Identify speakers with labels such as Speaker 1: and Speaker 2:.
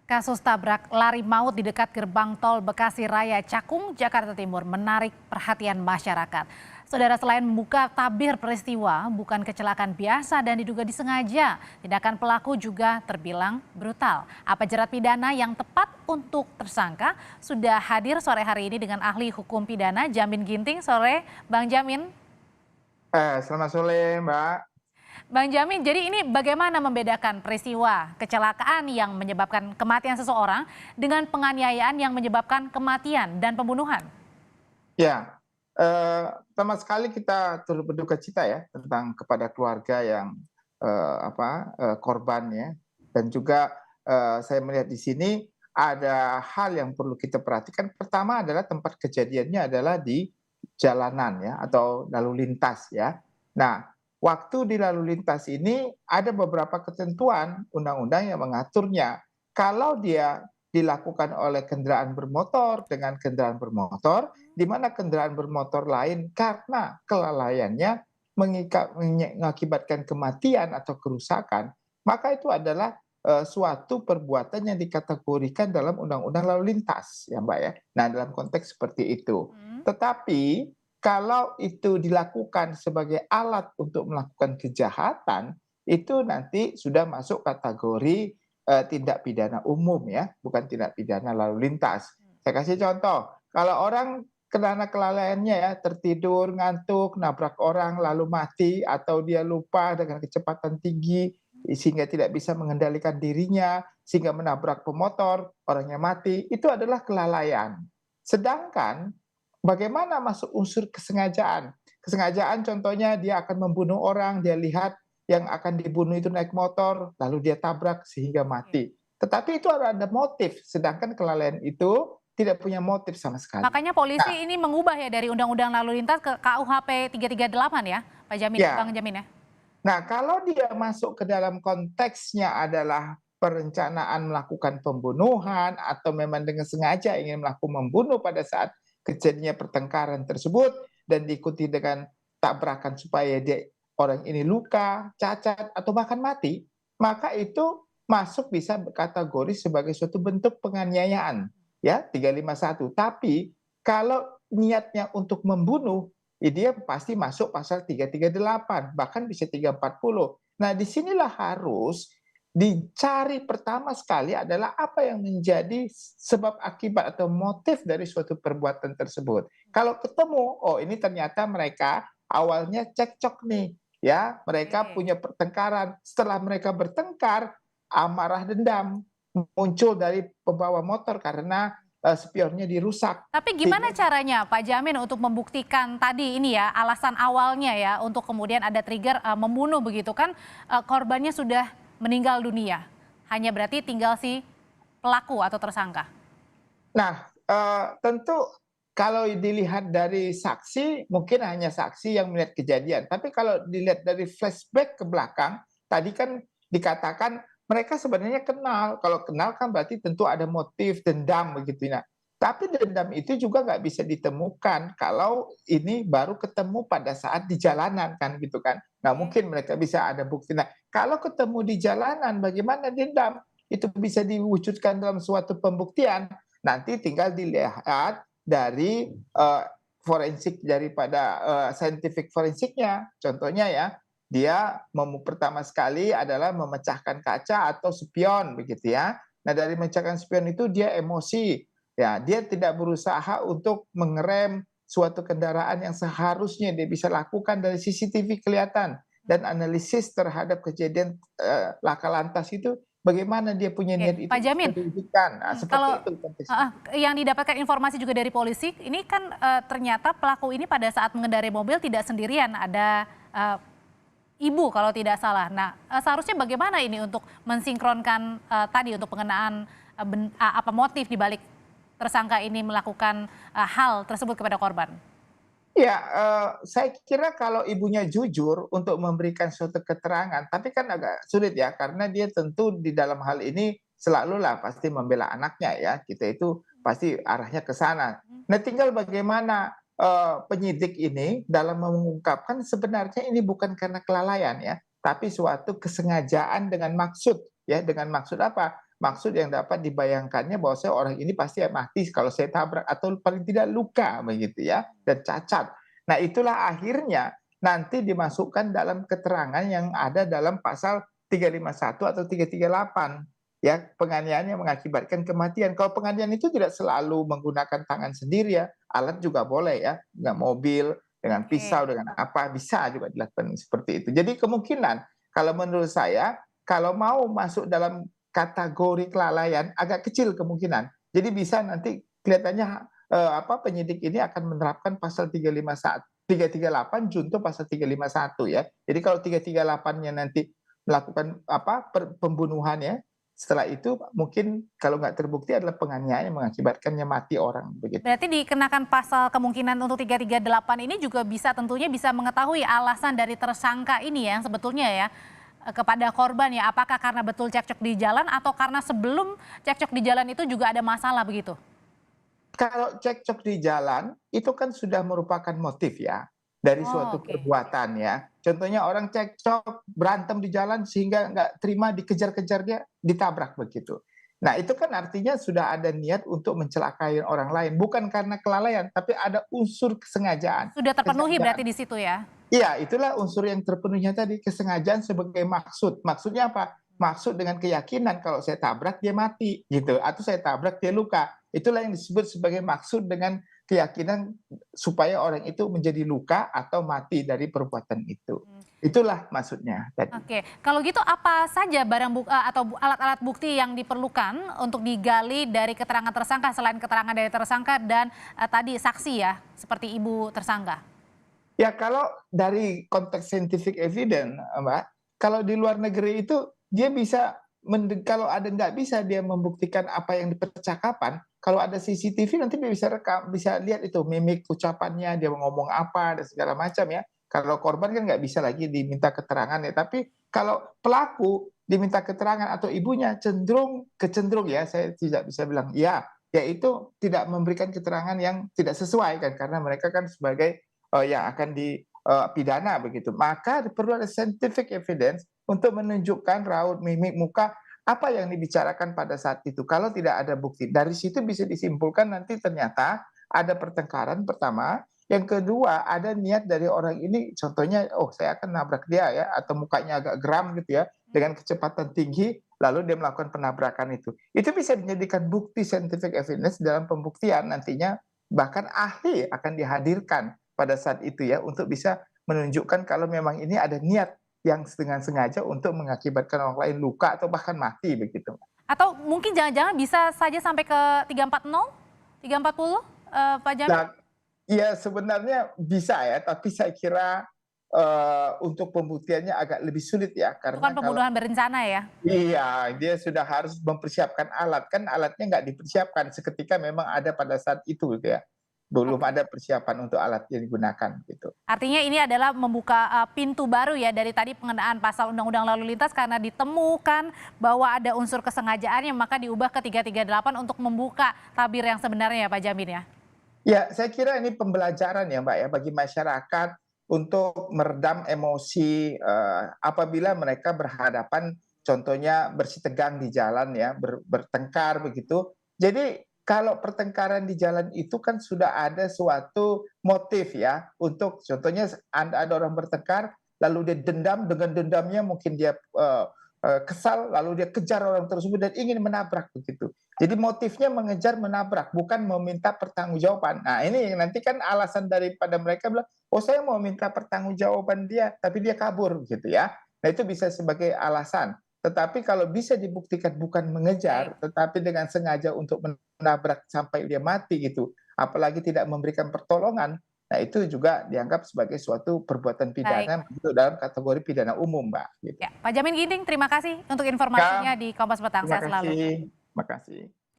Speaker 1: Kasus tabrak lari maut di dekat gerbang tol Bekasi Raya Cakung, Jakarta Timur menarik perhatian masyarakat. Saudara, selain membuka tabir peristiwa, bukan kecelakaan biasa dan diduga disengaja. Tindakan pelaku juga terbilang brutal. Apa jerat pidana yang tepat untuk tersangka? Sudah hadir sore hari ini dengan ahli hukum pidana Jamin Ginting. Sore, Bang Jamin.
Speaker 2: Selamat sore, Mbak.
Speaker 1: Bang Jamin, jadi ini bagaimana membedakan peristiwa kecelakaan yang menyebabkan kematian seseorang dengan penganiayaan yang menyebabkan kematian dan pembunuhan?
Speaker 2: Ya, pertama sekali kita turut berduka cita ya tentang kepada keluarga yang korban ya, dan juga saya melihat di sini ada hal yang perlu kita perhatikan. Pertama adalah tempat kejadiannya adalah di jalanan ya atau lalu lintas ya. Nah, waktu di lalu lintas ini ada beberapa ketentuan undang-undang yang mengaturnya. Kalau dia dilakukan oleh kendaraan bermotor dengan kendaraan bermotor, di mana kendaraan bermotor lain karena kelalaiannya mengakibatkan kematian atau kerusakan, maka itu adalah suatu perbuatan yang dikategorikan dalam undang-undang lalu lintas ya Mbak ya. Nah, dalam konteks seperti itu.
Speaker 1: Hmm.
Speaker 2: Tetapi kalau itu dilakukan sebagai alat untuk melakukan kejahatan, itu nanti sudah masuk kategori tindak pidana umum ya, bukan tindak pidana lalu lintas. Saya kasih contoh, kalau orang karena kelalaiannya ya, tertidur, ngantuk, nabrak orang lalu mati, atau dia lupa dengan kecepatan tinggi sehingga tidak bisa mengendalikan dirinya, sehingga menabrak pemotor, orangnya mati, itu adalah kelalaian. Sedangkan bagaimana masuk unsur kesengajaan? Kesengajaan contohnya dia akan membunuh orang, dia lihat yang akan dibunuh itu naik motor, lalu dia tabrak sehingga mati. Tetapi itu ada motif, sedangkan kelalaian itu tidak punya motif sama sekali.
Speaker 1: Makanya polisi
Speaker 2: Nah,
Speaker 1: ini mengubah ya dari Undang-Undang Lalu Lintas ke KUHP 338 ya, Pak Jamin, Bang
Speaker 2: ya.
Speaker 1: Jamin ya?
Speaker 2: Nah, kalau dia masuk ke dalam konteksnya adalah perencanaan melakukan pembunuhan atau memang dengan sengaja ingin melakukan membunuh pada saat kejadiannya pertengkaran tersebut dan diikuti dengan tabrakan supaya orang ini luka, cacat atau bahkan mati, maka itu masuk bisa kategori sebagai suatu bentuk penganiayaan ya 351. Tapi kalau niatnya untuk membunuh, ya dia pasti masuk pasal 338, bahkan bisa 340. Nah, disinilah harus dicari pertama sekali adalah apa yang menjadi sebab akibat atau motif dari suatu perbuatan tersebut. Kalau ketemu, oh ini ternyata mereka awalnya cekcok nih, ya mereka
Speaker 1: Oke.
Speaker 2: punya pertengkaran. Setelah mereka bertengkar, amarah dendam muncul dari pembawa motor karena spionnya dirusak.
Speaker 1: Tapi gimana
Speaker 2: Sehingga
Speaker 1: caranya Pak Jamin untuk membuktikan tadi ini ya, alasan awalnya ya untuk kemudian ada trigger membunuh begitu kan, korbannya sudah meninggal dunia. Hanya berarti tinggal si pelaku atau tersangka.
Speaker 2: Nah, tentu kalau dilihat dari saksi, mungkin hanya saksi yang melihat kejadian. Tapi kalau dilihat dari flashback ke belakang, tadi kan dikatakan mereka sebenarnya kenal. Kalau kenal kan berarti tentu ada motif dendam begitu. Nah, tapi dendam itu juga nggak bisa ditemukan kalau ini baru ketemu pada saat di jalanan kan gitu kan. Nah,
Speaker 1: Oke.
Speaker 2: mungkin mereka bisa ada bukti. Nah, kalau ketemu di jalanan, bagaimana dendam? Itu bisa diwujudkan dalam suatu pembuktian. Nanti tinggal dilihat dari forensik daripada scientific forensiknya. Contohnya ya, dia pertama sekali adalah memecahkan kaca atau spion begitu ya. Nah, dari memecahkan spion itu dia emosi. Ya, dia tidak berusaha untuk mengerem suatu kendaraan yang seharusnya dia bisa lakukan dari CCTV kelihatan dan analisis terhadap kejadian laka lantas itu bagaimana dia punya
Speaker 1: Oke,
Speaker 2: niat itu
Speaker 1: Pak
Speaker 2: bisa
Speaker 1: Jamin,
Speaker 2: diwujudkan. Nah,
Speaker 1: kalau
Speaker 2: seperti itu konteksnya.
Speaker 1: heeh, yang didapatkan informasi juga dari polisi, ini kan ternyata pelaku ini pada saat mengendarai mobil tidak sendirian, ada ibu kalau tidak salah. Nah, seharusnya bagaimana ini untuk mensinkronkan tadi untuk pengenaan apa motif di balik tersangka ini melakukan hal tersebut kepada korban?
Speaker 2: Ya, saya kira kalau ibunya jujur untuk memberikan suatu keterangan, tapi kan agak sulit ya, karena dia tentu di dalam hal ini selalulah pasti membela anaknya ya, kita itu pasti arahnya ke sana. Nah, tinggal bagaimana penyidik ini dalam mengungkapkan sebenarnya ini bukan karena kelalaian ya, tapi suatu kesengajaan dengan maksud ya, dengan maksud apa? maksud yang dapat dibayangkannya bahwa orang ini pasti mati kalau saya tabrak atau paling tidak luka begitu ya dan cacat. Nah, itulah akhirnya nanti dimasukkan dalam keterangan yang ada dalam pasal 351 atau 338 ya, penganiayaan yang mengakibatkan kematian. Kalau penganiayaan itu tidak selalu menggunakan tangan sendiri ya, alat juga boleh ya, dengan mobil, dengan pisau,
Speaker 1: Oke.
Speaker 2: dengan apa, bisa juga dilakukan seperti itu. Jadi kemungkinan kalau menurut saya, kalau mau masuk dalam kategori kelalaian agak kecil kemungkinan. Jadi bisa nanti kelihatannya penyidik ini akan menerapkan pasal 351 338 junto pasal 351 ya. Jadi kalau 338-nya nanti melakukan pembunuhan ya, setelah itu mungkin kalau nggak terbukti adalah penganiayaan yang mengakibatkannya mati orang begitu.
Speaker 1: Berarti dikenakan pasal kemungkinan untuk 338 ini juga bisa tentunya bisa mengetahui alasan dari tersangka ini ya, yang sebetulnya ya, kepada korban ya, apakah karena betul cekcok di jalan atau karena sebelum cekcok di jalan itu juga ada masalah begitu?
Speaker 2: Kalau cekcok di jalan, itu kan sudah merupakan motif ya, dari
Speaker 1: Oh,
Speaker 2: suatu
Speaker 1: oke.
Speaker 2: perbuatan ya. Contohnya orang cekcok, berantem di jalan sehingga nggak terima dikejar-kejar dia, ditabrak begitu. Nah itu kan artinya sudah ada niat untuk mencelakai orang lain, bukan karena kelalaian, tapi ada unsur kesengajaan.
Speaker 1: Sudah terpenuhi berarti
Speaker 2: Kesengajaan.
Speaker 1: di situ ya?
Speaker 2: Iya, itulah unsur yang terpenuhnya tadi, kesengajaan sebagai maksud. Maksudnya apa? Maksud dengan keyakinan kalau saya tabrak dia mati gitu, atau saya tabrak dia luka. Itulah yang disebut sebagai maksud dengan keyakinan supaya orang itu menjadi luka atau mati dari perbuatan itu.
Speaker 1: Mmm,
Speaker 2: Itulah maksudnya tadi.
Speaker 1: oke. Kalau gitu apa saja atau alat-alat bukti yang diperlukan untuk digali dari keterangan tersangka selain keterangan dari tersangka dan, tadi saksi ya, seperti ibu tersangka?
Speaker 2: Ya kalau dari konteks scientific evidence, Mbak, kalau di luar negeri itu dia bisa kalau ada nggak bisa dia membuktikan apa yang di percakapan, kalau ada CCTV nanti dia bisa rekam, bisa lihat itu mimik ucapannya, dia mau ngomong apa dan segala macam ya. Kalau korban kan nggak bisa lagi diminta keterangan ya, tapi kalau pelaku diminta keterangan atau ibunya kecenderung ya, saya tidak bisa bilang iya, yaitu tidak memberikan keterangan yang tidak sesuai kan, karena mereka kan sebagai yang akan dipidana begitu. Maka perlu ada scientific evidence untuk menunjukkan raut mimik muka apa yang dibicarakan pada saat itu. Kalau tidak ada bukti, dari situ bisa disimpulkan nanti ternyata ada pertengkaran pertama, yang kedua ada niat dari orang ini, contohnya, oh saya akan nabrak dia ya, atau mukanya agak geram gitu ya, dengan kecepatan tinggi, lalu dia melakukan penabrakan itu. Itu bisa dijadikan bukti scientific evidence dalam pembuktian nantinya, bahkan ahli akan dihadirkan pada saat itu ya, untuk bisa menunjukkan kalau memang ini ada niat yang dengan sengaja untuk mengakibatkan orang lain luka atau bahkan mati begitu.
Speaker 1: Atau mungkin jangan-jangan bisa saja sampai ke 340, 340, Pak Jamin?
Speaker 2: Nah, ya sebenarnya bisa ya, tapi saya kira untuk pembuktiannya agak lebih sulit ya,
Speaker 1: Itu kan
Speaker 2: karena kalau
Speaker 1: pembunuhan berencana ya?
Speaker 2: iya, dia sudah harus mempersiapkan alat, kan alatnya nggak dipersiapkan seketika memang ada pada saat itu gitu ya. Belum
Speaker 1: Oke.
Speaker 2: ada persiapan untuk alat yang digunakan gitu.
Speaker 1: Artinya ini adalah membuka, pintu baru ya dari tadi pengenaan pasal Undang-Undang Lalu Lintas karena ditemukan bahwa ada unsur kesengajaannya maka diubah ke 338 untuk membuka tabir yang sebenarnya ya Pak Jamin ya?
Speaker 2: Ya, saya kira ini pembelajaran ya, Mbak, ya, bagi masyarakat untuk meredam emosi, apabila mereka berhadapan contohnya bersitegang di jalan ya, bertengkar begitu. Jadi kalau pertengkaran di jalan itu kan sudah ada suatu motif ya, untuk contohnya ada orang bertengkar, lalu dia dendam, dengan dendamnya mungkin dia, kesal, lalu dia kejar orang tersebut dan ingin menabrak begitu. Jadi motifnya mengejar menabrak, bukan meminta pertanggungjawaban. Nah ini nanti kan alasan daripada mereka bilang, oh saya mau minta pertanggungjawaban dia, tapi dia kabur gitu ya. Nah itu bisa sebagai alasan. Tetapi kalau bisa dibuktikan bukan
Speaker 1: Baik.
Speaker 2: mengejar, tetapi dengan sengaja untuk menabrak sampai dia mati gitu, apalagi tidak memberikan pertolongan, nah itu juga dianggap sebagai suatu perbuatan
Speaker 1: Baik.
Speaker 2: pidana masuk dalam kategori pidana umum, Mbak. Gitu.
Speaker 1: Ya, Pak Jamin Ginting terima kasih untuk
Speaker 2: Ya,
Speaker 1: informasinya di Kompas Petang,
Speaker 2: terima
Speaker 1: sehat selalu.
Speaker 2: kasih. Terima kasih.